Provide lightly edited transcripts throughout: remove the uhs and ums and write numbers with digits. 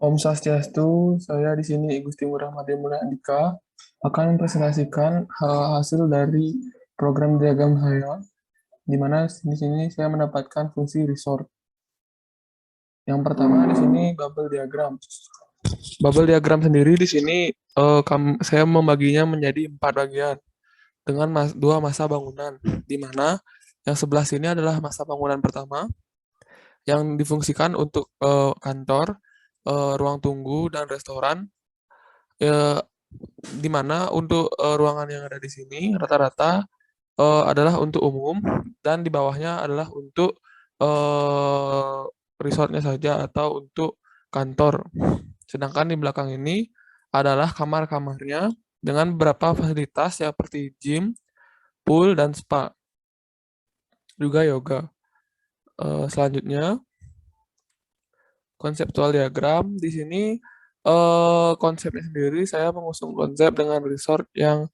Om Swastiastu, saya di sini Gusti Ngurah Madya Mulia Andika akan mempresentasikan hasil dari program diagram saya, di mana di sini saya mendapatkan fungsi resort. Yang pertama di sini bubble diagram. Bubble diagram sendiri di sini saya membaginya menjadi 4 bagian dengan dua masa bangunan, di mana yang sebelah sini adalah masa bangunan pertama yang difungsikan untuk kantor, ruang tunggu, dan restoran. Eh, di mana untuk ruangan yang ada di sini rata-rata adalah untuk umum dan di bawahnya adalah untuk eh, resortnya saja atau untuk kantor. Sedangkan di belakang ini adalah kamar-kamarnya dengan beberapa fasilitas seperti gym, pool, dan spa, juga yoga. Selanjutnya, konseptual diagram. Di sini konsepnya sendiri saya mengusung konsep dengan resort yang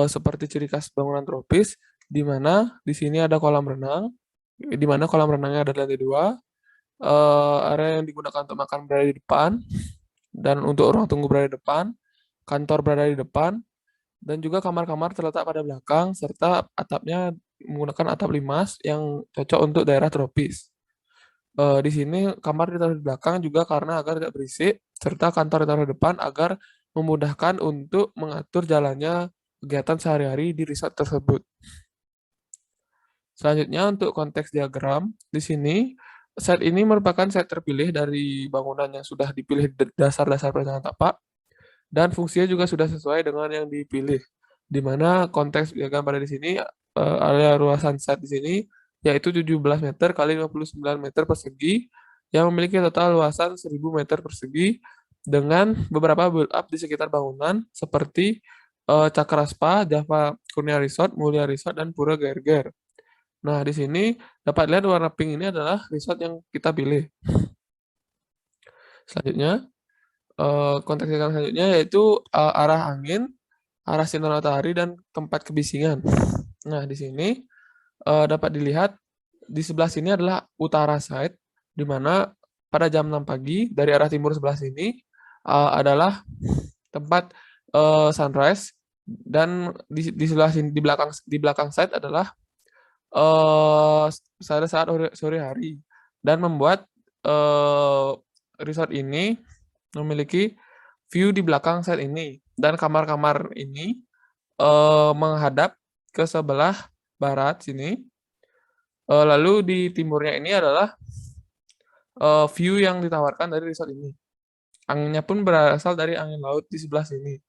seperti ciri khas bangunan tropis, di mana di sini ada kolam renang, di mana kolam renangnya ada di lantai 2, area yang digunakan untuk makan berada di depan, dan untuk ruang tunggu berada di depan, kantor berada di depan, dan juga kamar-kamar terletak pada belakang, serta atapnya menggunakan atap limas yang cocok untuk daerah tropis. Di sini kamar ditaruh di belakang juga karena agar tidak berisik, serta kantor ditaruh di depan agar memudahkan untuk mengatur jalannya kegiatan sehari-hari di resort tersebut. Selanjutnya untuk konteks diagram, di sini set ini merupakan set terpilih dari bangunan yang sudah dipilih dasar-dasar perencanaan tapak dan fungsinya juga sudah sesuai dengan yang dipilih. Di mana konteks diagram pada di sini area luasan set di sini yaitu 17 meter kali 59 meter persegi yang memiliki total luasan 1000 meter persegi dengan beberapa build up di sekitar bangunan seperti Cakra Spa, Java Kurnia Resort, Mulia Resort, dan Pura Gerger. Nah, di sini dapat lihat warna pink ini adalah resort yang kita pilih. Selanjutnya, konteks diagram selanjutnya yaitu arah angin, arah sinar matahari, dan tempat kebisingan. Nah, di sini dapat dilihat di sebelah sini adalah utara side, di mana pada jam 6 pagi dari arah timur sebelah sini adalah tempat sunrise, dan di sebelah sini di belakang side adalah pada saat sore hari, dan membuat resort ini memiliki view di belakang side ini, dan kamar-kamar ini menghadap ke sebelah barat sini. Lalu di timurnya ini adalah view yang ditawarkan dari resort ini. Anginnya pun berasal dari angin laut di sebelah sini.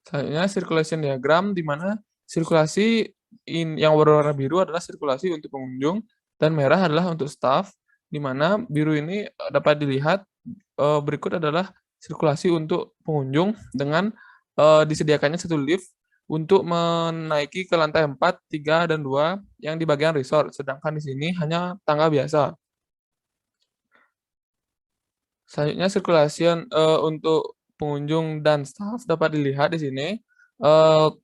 Selanjutnya circulation diagram, di mana sirkulasi yang berwarna biru adalah sirkulasi untuk pengunjung dan merah adalah untuk staff, di mana biru ini dapat dilihat berikut adalah sirkulasi untuk pengunjung dengan disediakannya satu lift untuk menaiki ke lantai 4, 3, dan 2 yang di bagian resort, sedangkan di sini hanya tangga biasa. Selanjutnya sirkulasi untuk pengunjung dan staf dapat dilihat di sini.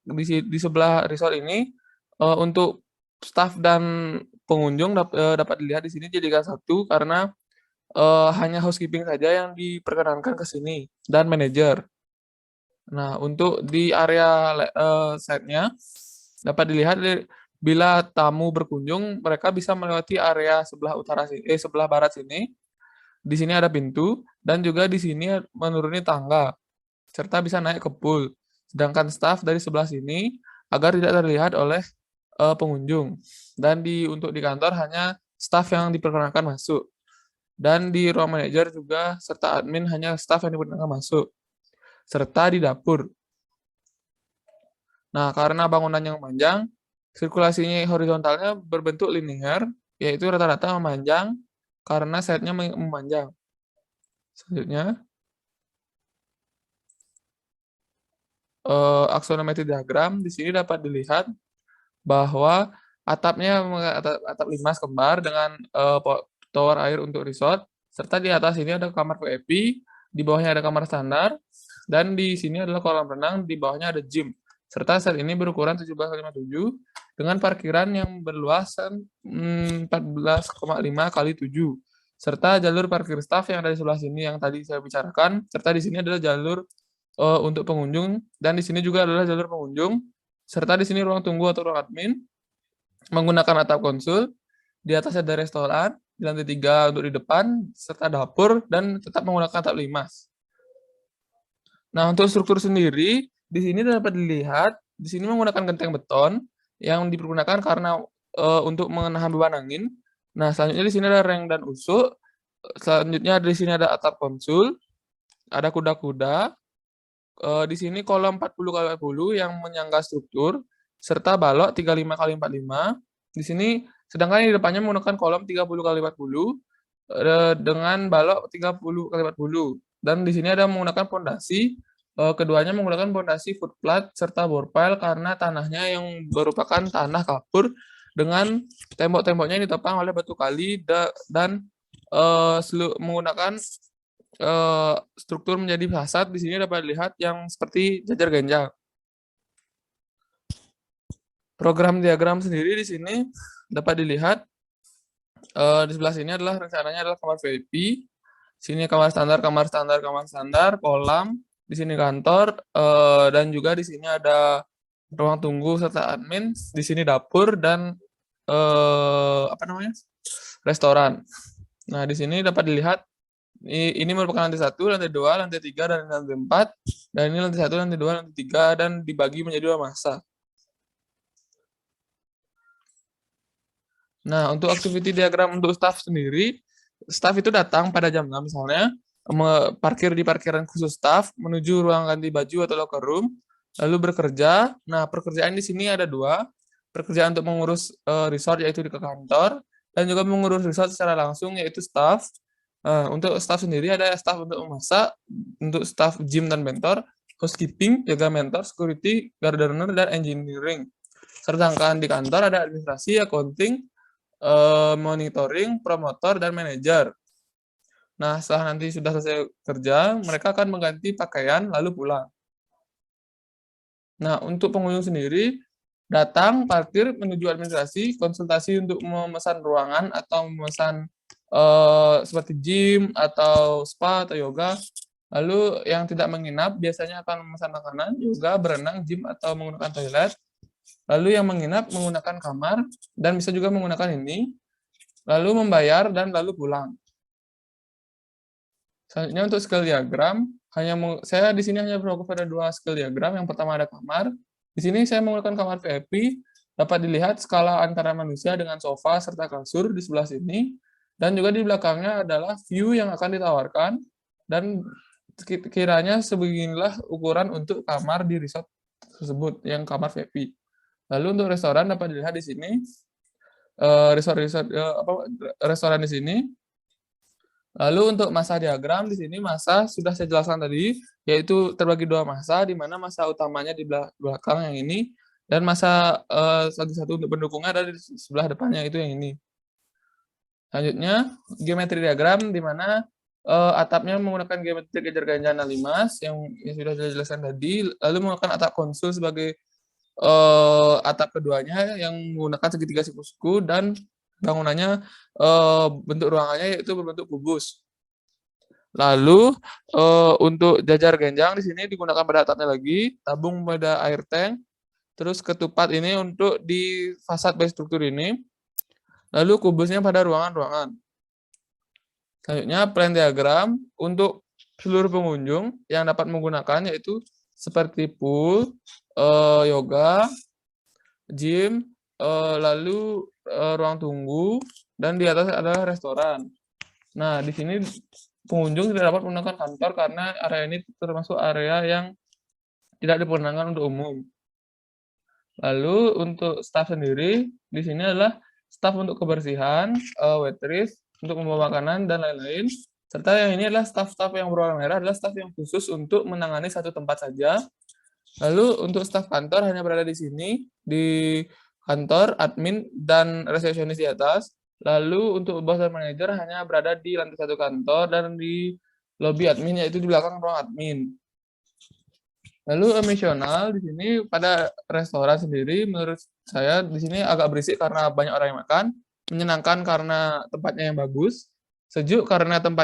Di sebelah resort ini untuk staf dan pengunjung dapat dilihat di sini jadikan satu karena hanya housekeeping saja yang diperkenankan ke sini dan manajer. Nah, untuk di area site-nya dapat dilihat bila tamu berkunjung mereka bisa melewati area sebelah barat sini. Di sini ada pintu dan juga di sini menuruni tangga serta bisa naik ke pool. Sedangkan staff dari sebelah sini agar tidak terlihat oleh pengunjung. Dan untuk di kantor hanya staff yang diperkenankan masuk. Dan di ruang manajer juga serta admin hanya staff yang diperkenankan masuk. Serta di dapur. Nah, karena bangunan yang panjang, sirkulasinya horizontalnya berbentuk linear, yaitu rata-rata memanjang karena setnya memanjang. Selanjutnya, aksonometri diagram di sini dapat dilihat bahwa atapnya atap limas kembar dengan tower air untuk resort, serta di atas ini ada kamar VIP, di bawahnya ada kamar standar, dan di sini adalah kolam renang, di bawahnya ada gym. Serta set ini berukuran 17,57 dengan parkiran yang berluasan 14,5 kali 7. serta jalur parkir staf yang ada di sebelah sini yang tadi saya bicarakan, serta di sini adalah jalur untuk pengunjung, dan di sini juga adalah jalur pengunjung, serta di sini ruang tunggu atau ruang admin menggunakan atap konsul. Di atas ada restoran, di lantai 3 untuk di depan, serta dapur, dan tetap menggunakan atap limas. Nah, untuk struktur sendiri, di sini dapat dilihat, di sini menggunakan genteng beton yang dipergunakan karena untuk menahan beban angin. Nah, selanjutnya di sini ada reng dan usuk. Selanjutnya di sini ada atap konsul, ada kuda-kuda. Di sini kolom 40 kali 40 yang menyangga struktur, serta balok 35 kali 45. Di sini, sedangkan yang di depannya menggunakan kolom 30 kali 40 dengan balok 30 kali 40. Dan di sini ada menggunakan pondasi, keduanya menggunakan pondasi footplat serta bore pile karena tanahnya yang merupakan tanah kapur dengan tembok-temboknya yang ditopang oleh batu kali dan menggunakan struktur menjadi fasad. Di sini dapat dilihat yang seperti jajar genjang. Program diagram sendiri di sini dapat dilihat di sebelah sini adalah rencananya adalah kamar VIP. Sini kamar standar, kolam. Di sini kantor, dan juga di sini ada ruang tunggu serta admin. Di sini dapur dan restoran. Nah, di sini dapat dilihat ini merupakan lantai 1, lantai 2, lantai 3, dan lantai 4. Dan ini lantai 1, lantai 2, lantai 3, dan dibagi menjadi 2 masa. Nah, untuk activity diagram untuk staff sendiri, staff itu datang pada jam 6 misalnya, parkir di parkiran khusus staff, menuju ruang ganti baju atau locker room, lalu bekerja. Nah, pekerjaan di sini ada 2, pekerjaan untuk mengurus resort yaitu di kantor, dan juga mengurus resort secara langsung yaitu staff. Untuk staff sendiri ada staff untuk memasak, untuk staff gym dan mentor, housekeeping, jaga mentor, security, gardener, dan engineering. Sedangkan di kantor ada administrasi, accounting, monitoring, promotor, dan manajer. Nah, setelah nanti sudah selesai kerja, mereka akan mengganti pakaian lalu pulang. Nah, untuk pengunjung sendiri, datang, parkir, menuju administrasi, konsultasi untuk memesan ruangan atau memesan seperti gym atau spa atau yoga. Lalu yang tidak menginap biasanya akan memesan makanan, yoga, berenang, gym, atau menggunakan toilet. Lalu yang menginap menggunakan kamar dan bisa juga menggunakan ini, lalu membayar dan lalu pulang. Selanjutnya untuk skill diagram, saya di sini hanya berfokus pada 2 skill diagram. Yang pertama ada kamar. Di sini saya menggunakan kamar VIP, dapat dilihat skala antara manusia dengan sofa serta kasur di sebelah sini, dan juga di belakangnya adalah view yang akan ditawarkan, dan kiranya sebeginilah ukuran untuk kamar di resort tersebut, yang kamar VIP. Lalu untuk restoran dapat dilihat di sini, restoran di sini. Lalu untuk masa diagram di sini, masa sudah saya jelaskan tadi, yaitu terbagi 2 masa, di mana masa utamanya di belakang yang ini, dan masa satu untuk pendukungnya ada di sebelah depannya, itu yang ini. Selanjutnya, geometri diagram, di mana atapnya menggunakan geometri kejar ganjana limas, yang sudah saya jelaskan tadi, lalu menggunakan atap konsul sebagai atap keduanya yang menggunakan segitiga siku-siku, dan bangunannya bentuk ruangannya yaitu berbentuk kubus. Lalu untuk jajar genjang di sini digunakan pada atapnya lagi, tabung pada air tank, terus ketupat ini untuk di fasad base struktur ini, lalu kubusnya pada ruangan-ruangan. Selanjutnya plan diagram untuk seluruh pengunjung yang dapat menggunakan yaitu seperti pool, yoga, gym, lalu ruang tunggu, dan di atas adalah restoran. Nah, di sini pengunjung tidak dapat menggunakan kantor karena area ini termasuk area yang tidak diperkenankan untuk umum. Lalu untuk staff sendiri, di sini adalah staff untuk kebersihan, waitress, untuk membawa makanan, dan lain-lain. Serta yang ini adalah staff-staff yang berwarna merah adalah staff yang khusus untuk menangani satu tempat saja. Lalu untuk staf kantor hanya berada di sini, di kantor, admin, dan resepsionis di atas. Lalu untuk bos dan manajer hanya berada di lantai 1 kantor dan di lobi admin, yaitu di belakang ruang admin. Lalu emosional di sini pada restoran sendiri, menurut saya di sini agak berisik karena banyak orang yang makan, menyenangkan karena tempatnya yang bagus, Sejuk karena tempat